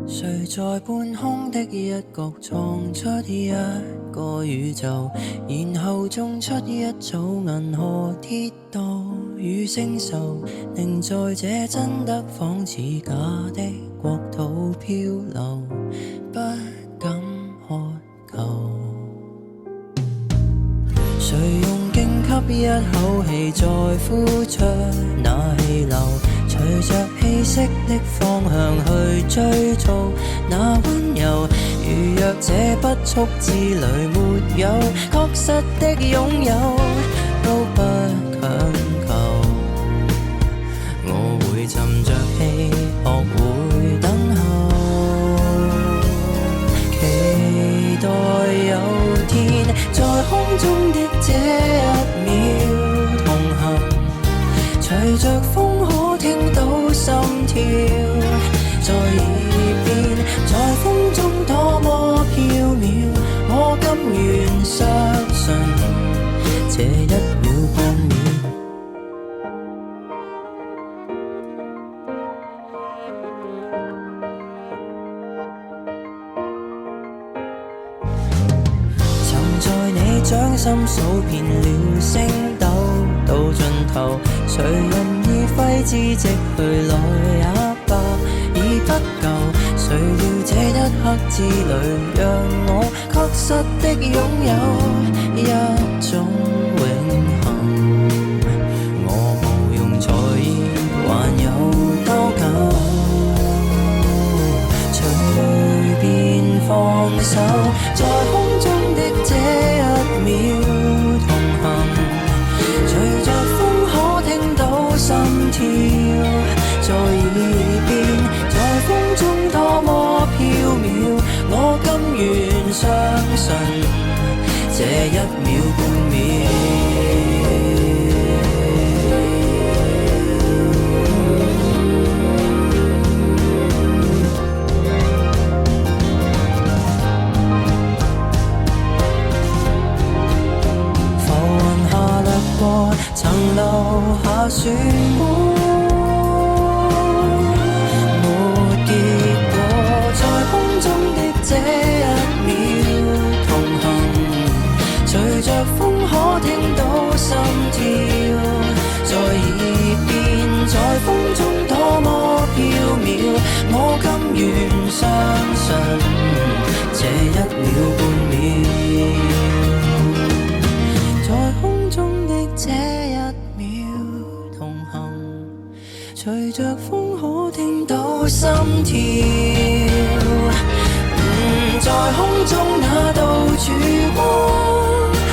誰在半空的一角創出一個宇宙，然後種出一組銀河鐵道與星宿，寧在這真的仿似假的國土漂流，不敢渴求。誰用勁吸一口氣再呼出那氣流，隨着氣息的方向去追逐那溫柔，如若這不速之旅沒有確實的擁有，都不強求。我會沉着氣，學會等候，期待有天在空中的這一秒同行，隨着風可聽到心跳在耳邊，在風中多麼飄渺，我甘願相信這一秒半秒。曾在你掌心數遍了星斗，到盡頭誰人已揮之即去來也罷，已不夠。誰料這一刻之旅讓我確實的擁有一種永恆，我無用在意還有多久，隨便放手，在空中的這一秒同行，隨着風可聽到心跳在耳邊，在風中多麼飄渺，我甘願相信這一秒半秒。浮雲下掠過，曾留下漩渦。這一秒同行，隨着風可聽到心跳在耳邊，在風中多麼飄渺，我甘願相信這一秒半秒，在空中的這一秒同行，隨着風可聽到心跳在空中那道曙光，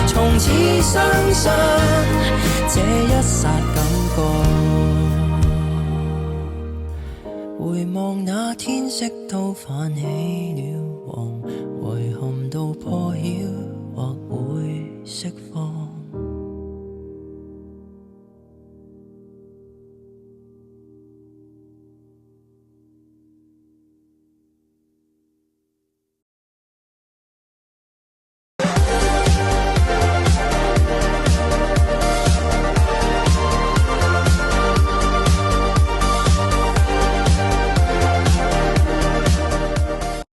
從此相信這一剎感覺，回望那天色都泛起了